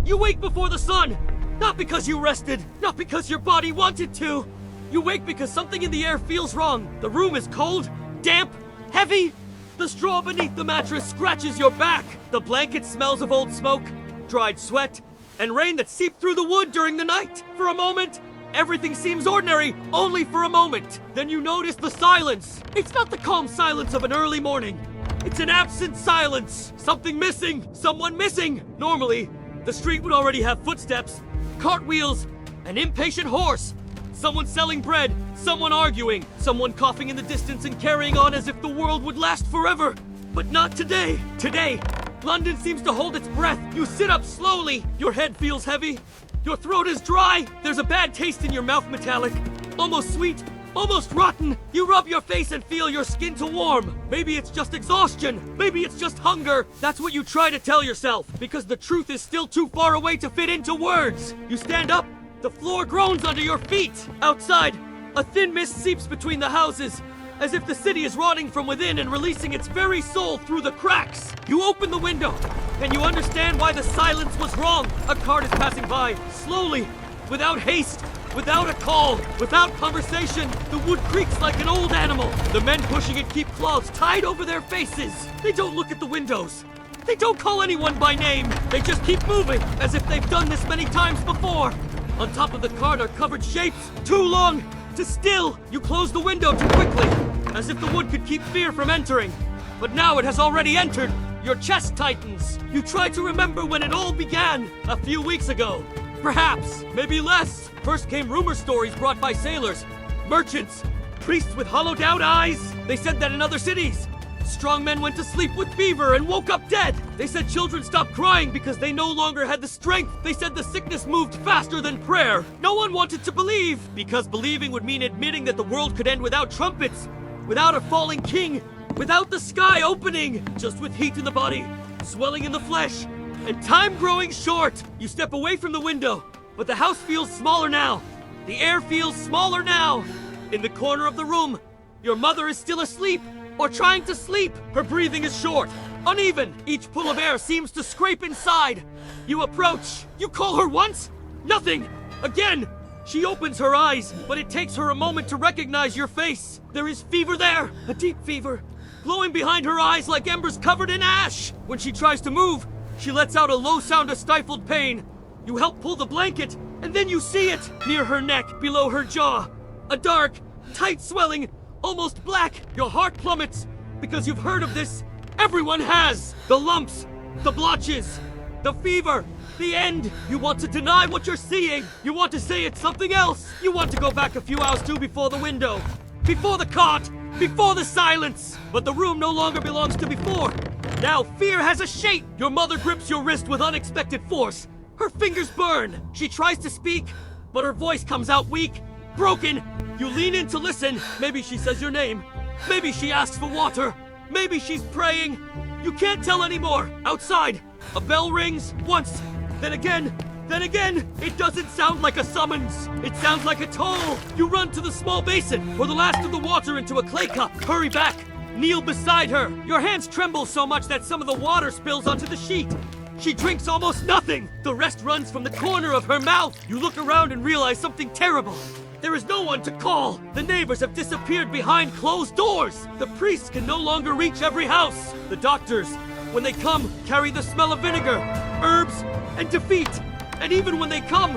You wake before the sun! Not because you rested, not because your body wanted to! You wake because something in the air feels wrong. The room is cold, damp, heavy. The straw beneath the mattress scratches your back. The blanket smells of old smoke, dried sweat, and rain that seeped through the wood during the night. For a moment, everything seems ordinary, only for a moment. Then you notice the silence. It's not the calm silence of an early morning. It's an absent silence. Something missing. Someone missing. Normally, the street would already have footsteps, cartwheels, an impatient horse. Someone selling bread, someone arguing, someone coughing in the distance and carrying on as if the world would last forever. But not today. Today, London seems to hold its breath. You sit up slowly. Your head feels heavy. Your throat is dry. There's a bad taste in your mouth, metallic. Almost sweet, almost rotten. You rub your face and feel your skin to warm. Maybe it's just exhaustion. Maybe it's just hunger. That's what you try to tell yourself, because the truth is still too far away to fit into words. You stand up. The floor groans under your feet. Outside, a thin mist seeps between the houses, as if the city is rotting from within and releasing its very soul through the cracks. You open the window, and you understand why the silence was wrong. A cart is passing by, slowly, without haste, without a call, without conversation. The wood creaks like an old animal. The men pushing it keep cloths tied over their faces. They don't look at the windows. They don't call anyone by name. They just keep moving, as if they've done this many times before. On top of the cart are covered shapes, too long to still. You close the window too quickly, as if the wood could keep fear from entering. But now it has already entered. Your chest tightens. You try to remember when it all began, a few weeks ago. Perhaps, maybe less. First came rumor stories brought by sailors, merchants, priests with hollowed out eyes. They said that in other cities, strong men went to sleep with fever and woke up dead. They said children stopped crying because they no longer had the strength. They said the sickness moved faster than prayer. No one wanted to believe, because believing would mean admitting that the world could end without trumpets, without a falling king, without the sky opening, just with heat in the body, swelling in the flesh, and time growing short. You step away from the window, but the house feels smaller now. The air feels smaller now. In the corner of the room, your mother is still asleep, or trying to sleep. Her breathing is short, uneven. Each pull of air seems to scrape inside. You approach. You call her once? Nothing. Again. She opens her eyes, but it takes her a moment to recognize your face. There is fever there, a deep fever, glowing behind her eyes like embers covered in ash. When she tries to move, she lets out a low sound of stifled pain. You help pull the blanket, and then you see it, near her neck, below her jaw. A dark, tight swelling, almost black. Your heart plummets, because you've heard of this. Everyone has. The lumps, the blotches, the fever, the end. You want to deny what you're seeing. You want to say it's something else. You want to go back a few hours too before the window, before the cot, before the silence. But the room no longer belongs to before. Now fear has a shape. Your mother grips your wrist with unexpected force. Her fingers burn. She tries to speak, but her voice comes out weak, broken. You lean in to listen. Maybe she says your name. Maybe she asks for water. Maybe she's praying. You can't tell anymore. Outside, a bell rings once, then again, then again. It doesn't sound like a summons. It sounds like a toll. You run to the small basin, pour the last of the water into a clay cup. Hurry back. Kneel beside her. Your hands tremble so much that some of the water spills onto the sheet. She drinks almost nothing. The rest runs from the corner of her mouth. You look around and realize something terrible. There is no one to call. The neighbors have disappeared behind closed doors. The priests can no longer reach every house. The doctors, when they come, carry the smell of vinegar, herbs, and defeat. And even when they come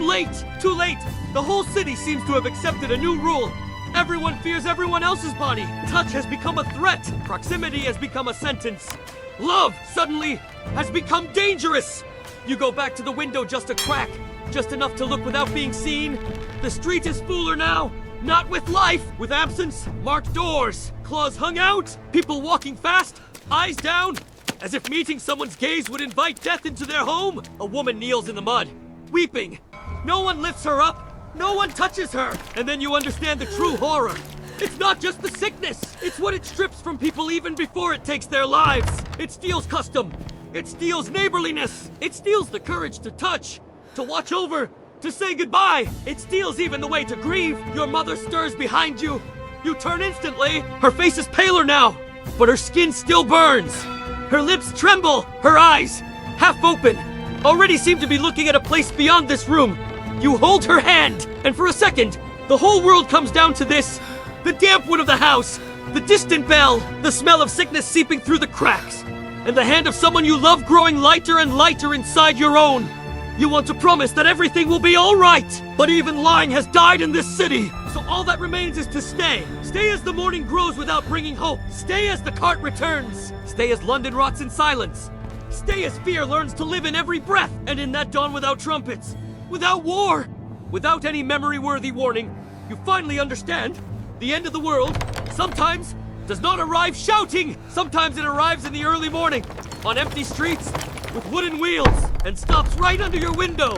late. Too late. The whole city seems to have accepted a new rule. Everyone fears everyone else's body. Touch has become a threat. Proximity has become a sentence. Love, suddenly, has become dangerous. You go back to the window just a crack, just enough to look without being seen. The street is fuller now, not with life, with absence. Marked doors, claws hung out, people walking fast, eyes down, as if meeting someone's gaze would invite death into their home. A woman kneels in the mud, weeping. No one lifts her up. No one touches her. And then you understand the true horror. It's not just the sickness. It's what it strips from people even before it takes their lives. It steals custom. It steals neighborliness. It steals the courage to touch, to watch over, to say goodbye. It steals even the way to grieve. Your mother stirs behind you. You turn instantly. Her face is paler now, but her skin still burns. Her lips tremble. Her eyes, half open, already seem to be looking at a place beyond this room. You hold her hand, and for a second, the whole world comes down to this. The damp wood of the house, the distant bell, the smell of sickness seeping through the cracks, and the hand of someone you love growing lighter and lighter inside your own. You want to promise that everything will be all right, but even lying has died in this city. So all that remains is to stay. Stay as the morning grows without bringing hope. Stay as the cart returns. Stay as London rots in silence. Stay as fear learns to live in every breath. And in that dawn without trumpets, without war, without any memory-worthy warning, you finally understand the end of the world sometimes does not arrive shouting. Sometimes it arrives in the early morning, on empty streets, with wooden wheels, and stops right under your window.